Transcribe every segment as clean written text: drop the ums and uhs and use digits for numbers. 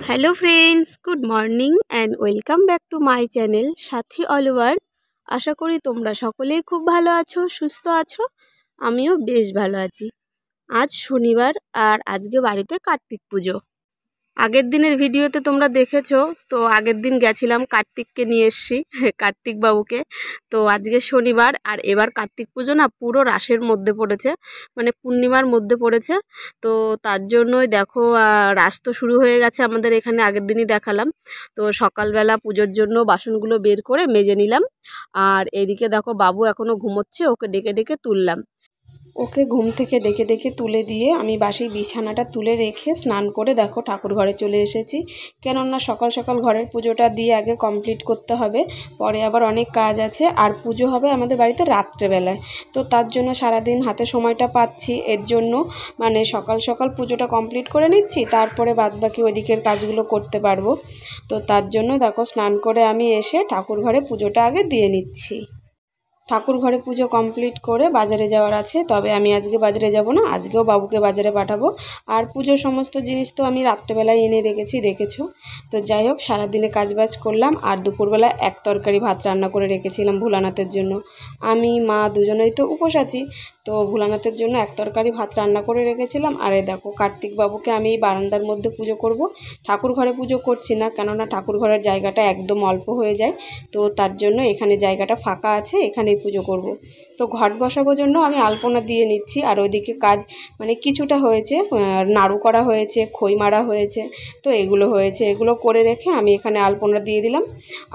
Hello friends, good morning and welcome back to my channel Sathi all over. আশা করি তোমরা সকলেই খুব ভালো আছো, সুস্থ আছো। আমিও বেশ ভালো আছি। আজ শনিবার আর আজকে বাড়িতে কার্তিক পুজো। আগের দিনের ভিডিওতে তোমরা দেখেছো, তো আগের দিন গেছিলাম কার্তিককে নিয়ে এসছি, কার্তিক বাবুকে। তো আজকে শনিবার আর এবার কার্তিক পুজো না পুরো রাসের মধ্যে পড়েছে, মানে পূর্ণিমার মধ্যে পড়েছে। তো তার জন্যই দেখো রাস তো শুরু হয়ে গেছে আমাদের এখানে, আগের দিনই দেখালাম। তো সকালবেলা পুজোর জন্য বাসনগুলো বের করে মেজে নিলাম। আর এদিকে দেখো বাবু এখনও ঘুমোচ্ছে, ওকে ডেকে ডেকে তুললাম। ওকে ঘুম থেকে ডেকে ডেকে তুলে দিয়ে আমি বাসি বিছানাটা তুলে রেখে স্নান করে দেখো ঠাকুর ঘরে চলে এসেছি। কেননা সকাল সকাল ঘরের পুজোটা দিয়ে আগে কমপ্লিট করতে হবে, পরে আবার অনেক কাজ আছে। আর পুজো হবে আমাদের বাড়িতে রাত্রেবেলায়, তো তার জন্য সারাদিন হাতে সময়টা পাচ্ছি, এর জন্য মানে সকাল সকাল পুজোটা কমপ্লিট করে নিচ্ছি, তারপরে বাদবাকি ওইদিকের কাজগুলো করতে পারবো। তো তার জন্য দেখো স্নান করে আমি এসে ঠাকুর ঘরে পুজোটা আগে দিয়ে নিচ্ছি। ঠাকুর ঘরে পুজো কমপ্লিট করে বাজারে যাওয়ার আছে, তবে আমি আজকে বাজারে যাব না, আজকেও বাবুকে বাজারে পাঠাবো। আর পুজোর সমস্ত জিনিস তো আমি রাত্রেবেলায় এনে রেখেছি, দেখেছো। তো যাই হোক, সারাদিনে কাজবাজ করলাম আর দুপুরবেলা এক তরকারি ভাত রান্না করে রেখেছিলাম ভোলানাথের জন্য। আমি মা দুজনেই তো উপোস আছি, তো ভোলানাথের জন্য এক তরকারি ভাত রান্না করে রেখেছিলাম। আর এই দেখো কার্তিক বাবুকে আমি এই বারান্দার মধ্যে পুজো করব, ঠাকুর ঘরে পুজো করছি না, কেননা ঠাকুর ঘরের জায়গাটা একদম অল্প হয়ে যায়। তো তার জন্য এখানে জায়গাটা ফাঁকা আছে, এখানেই পুজো করব। তো ঘট বসাবার জন্য আমি আলপনা দিয়ে নিচ্ছি। আর ওইদিকে কাজ মানে কিছুটা হয়েছে, নাড়ু করা হয়েছে, খই মারা হয়েছে, তো এগুলো হয়েছে, এগুলো করে রেখে আমি এখানে আলপনা দিয়ে দিলাম।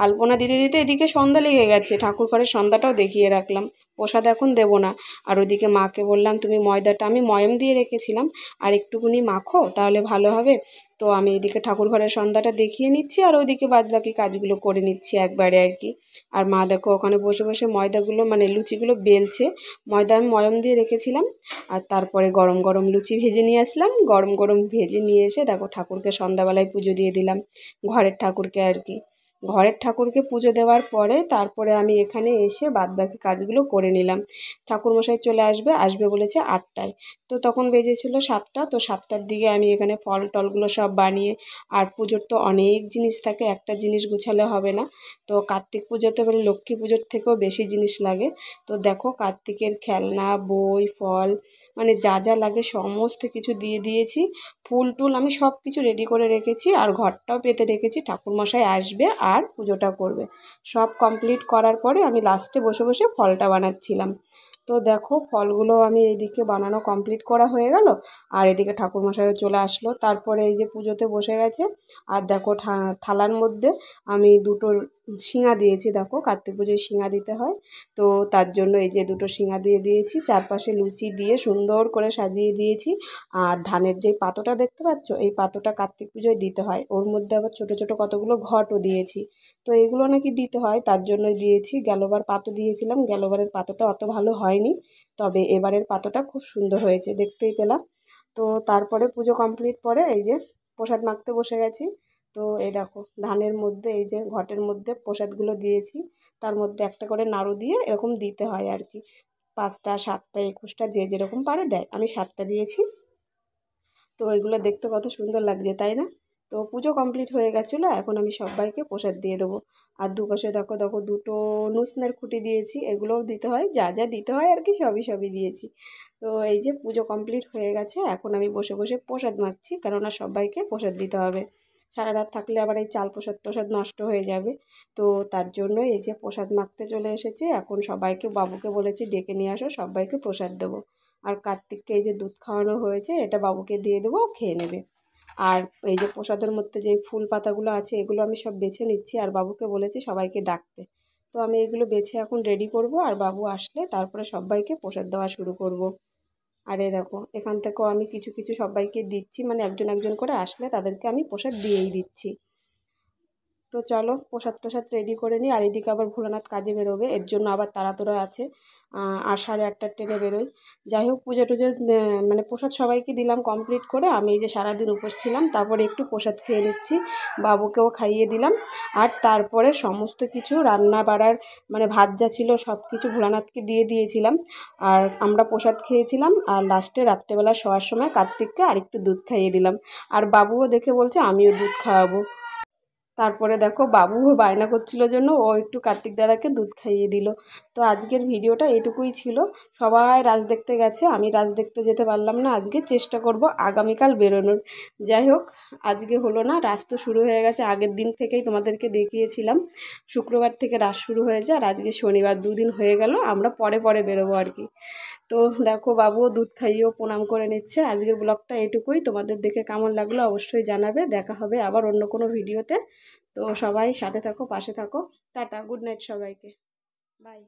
আলপনা দিতে দিতে এদিকে সন্ধ্যা লেগে গেছে, ঠাকুর ঘরের সন্ধ্যাটাও দেখিয়ে রাখলাম। প্রসাদ এখন দেবো না। আর ওদিকে মাকে বললাম তুমি ময়দাটা, আমি ময়ম দিয়ে রেখেছিলাম, আর একটুকুনি মাখো তাহলে ভালো হবে। তো আমি এদিকে ঠাকুর ঘরের সন্ধ্যাটা দেখিয়ে নিচ্ছি আর ওইদিকে বাদবাকি কাজগুলো করে নিচ্ছি একবারে আর কি। আর মা দেখো ওখানে বসে বসে ময়দাগুলো মানে লুচিগুলো বেলছে। ময়দা আমি ময়ম দিয়ে রেখেছিলাম, আর তারপরে গরম গরম লুচি ভেজে নিয়ে আসলাম। গরম গরম ভেজে নিয়ে এসে দেখো ঠাকুরকে সন্ধ্যাবেলায় পুজো দিয়ে দিলাম, ঘরের ঠাকুরকে আর কি। ঘরের ঠাকুরকে পুজো দেওয়ার পরে তারপরে আমি এখানে এসে বাদবাকি কাজগুলো করে নিলাম। ঠাকুরমশাই চলে আসবে, আসবে বলেছে 8টায়। তো তখন বেজেছিল 7টা, তো 7টার দিকে আমি এখানে ফল টলগুলো সব বানিয়ে, আর পুজোর তো অনেক জিনিস থাকে, একটা জিনিস গুছালে হবে না। তো কার্তিক পুজোতে বলে লক্ষ্মী পুজোর থেকেও বেশি জিনিস লাগে। তো দেখো কার্তিকের খেলনা, বই, ফল, মানে যা যা লাগে সমস্ত কিছু দিয়ে দিয়েছি। ফুল টুল আমি সব কিছু রেডি করে রেখেছি, আর ঘরটাও পেতে রেখেছি, ঠাকুরমশাই আসবে আর পুজোটা করবে। সব কমপ্লিট করার পরে আমি লাস্টে বসে বসে ফলটা বানাচ্ছিলাম। তো দেখো ফলগুলো আমি এইদিকে বানানো কমপ্লিট করা হয়ে গেল, আর এদিকে ঠাকুরমশাইও চলে আসলো, তারপরে এই যে পুজোতে বসে গেছে। আর দেখো থালার মধ্যে আমি দুটো শিঙা দিয়েছি, দেখো কার্তিক পুজোয় শিঙা দিতে হয়, তো তার জন্য এই যে দুটো শিঙা দিয়ে দিয়েছি, চারপাশে লুচি দিয়ে সুন্দর করে সাজিয়ে দিয়েছি। আর ধানের যে পাতোটা দেখতে পাচ্ছ, এই পাতোটা কার্তিক পুজোয় দিতে হয়, ওর মধ্যে আবার ছোটো ছোটো কতগুলো ঘটও দিয়েছি। তো এগুলো নাকি দিতে হয়, তার জন্যই দিয়েছি। গেলোবার পাতো দিয়েছিলাম, গেলোবারের পাতোটা অত ভালো হয়নি, তবে এবারের পাতোটা খুব সুন্দর হয়েছে, দেখতেই পেলাম। তো তারপরে পুজো কমপ্লিট করে এই যে প্রসাদ মাখতে বসে গেছি। তো এই দেখো ধানের মধ্যে এই যে ঘটের মধ্যে প্রসাদগুলো দিয়েছি, তার মধ্যে একটা করে নাড়ু দিয়ে এরকম দিতে হয় আর কি। 5টা 7টা 21টা যে যেরকম পারে দেয়, আমি 7টা দিয়েছি। তো এগুলো দেখতে কত সুন্দর লাগছে তাই না? তো পুজো কমপ্লিট হয়ে গেছিলো, এখন আমি সবাইকে প্রসাদ দিয়ে দেবো। আর দুপাশে দেখো দেখো দুটো নুসনের খুঁটি দিয়েছি, এগুলোও দিতে হয়, যা যা দিতে হয় আর কি সবই সবই দিয়েছি। তো এই যে পুজো কমপ্লিট হয়ে গেছে, এখন আমি বসে বসে প্রসাদ মাখছি, কেননা সবাইকে প্রসাদ দিতে হবে। সারা রাত থাকলে আবার এই চাল প্রসাদ প্রসাদ নষ্ট হয়ে যাবে। তো তার জন্য এই যে প্রসাদ মাখতে চলে এসেছি, এখন সবাইকে বাবুকে বলেছি ডেকে নিয়ে আসো, সবাইকে প্রসাদ দেবো। আর কার্তিককে এই যে দুধ খাওয়ানো হয়েছে, এটা বাবুকে দিয়ে দেবো, খেয়ে নেবে। আর এই যে প্রসাদের মধ্যে যে ফুল পাতাগুলো আছে, এগুলো আমি সব বেছে নিচ্ছি, আর বাবুকে বলেছি সবাইকে ডাকতে। তো আমি এগুলো বেছে এখন রেডি করব, আর বাবু আসলে তারপরে সবাইকে প্রসাদ দেওয়া শুরু করব। আর এই দেখো এখান থেকেও আমি কিছু কিছু সবাইকে দিচ্ছি, মানে একজন একজন করে আসলে তাদেরকে আমি প্রসাদ দিয়েই দিচ্ছি। তো চলো প্রসাদ টোসাদ রেডি করে নিই। আর এদিকে আবার ভোলানাথ কাজে বেরোবে, এর জন্য আবার তাড়াতাড়ি আছে। আর 8:30টার ট্রেনে বেরোই। যাই হোক পুজো টুজো মানে প্রসাদ সবাইকে দিলাম কমপ্লিট করে, আমি এই যে সারাদিন উপোস ছিলাম, তারপরে একটু প্রসাদ খেয়ে নিচ্ছি, বাবুকেও খাইয়ে দিলাম। আর তারপরে সমস্ত কিছু রান্না বাড়ার মানে ভাত যা ছিল সব কিছু ভোলানাথকে দিয়ে দিয়েছিলাম। আর আমরা প্রসাদ খেয়েছিলাম, আর লাস্টে রাত্রেবেলা শোয়ার সময় কার্তিককে আরেকটু দুধ খাইয়ে দিলাম। আর বাবুও দেখে বলছে আমিও দুধ খাওয়াবো। তারপরে দেখো বাবুও বায়না করছিল জন্য ও একটু কার্তিক দাদাকে দুধ খাইয়ে দিল। তো আজকের ভিডিওটা এটুকুই ছিল। সবাই রাজ দেখতে গেছে, আমি রাজ দেখতে যেতে পারলাম না, আজকে চেষ্টা করব আগামীকাল বেরোনোর। যাই হোক আজকে হলো না, রাজ তো শুরু হয়ে গেছে আগের দিন থেকেই, তোমাদেরকে দেখিয়েছিলাম শুক্রবার থেকে রাজ শুরু হয়েছে, আর আজকে শনিবার, দুদিন হয়ে গেল, আমরা পরে পরে বেরোবো আর কি। তো দেখো বাবুও দুধ খাইয়েও প্রণাম করে নিচ্ছে। আজকের ব্লগটা এটুকুই, তোমাদের দেখে কেমন লাগলো অবশ্যই জানাবে। দেখা হবে আবার অন্য কোনো ভিডিওতে। তো সবাই সাথে থাকো, পাশে থাকো। টাটা, গুড নাইট সবাইকে, বাই।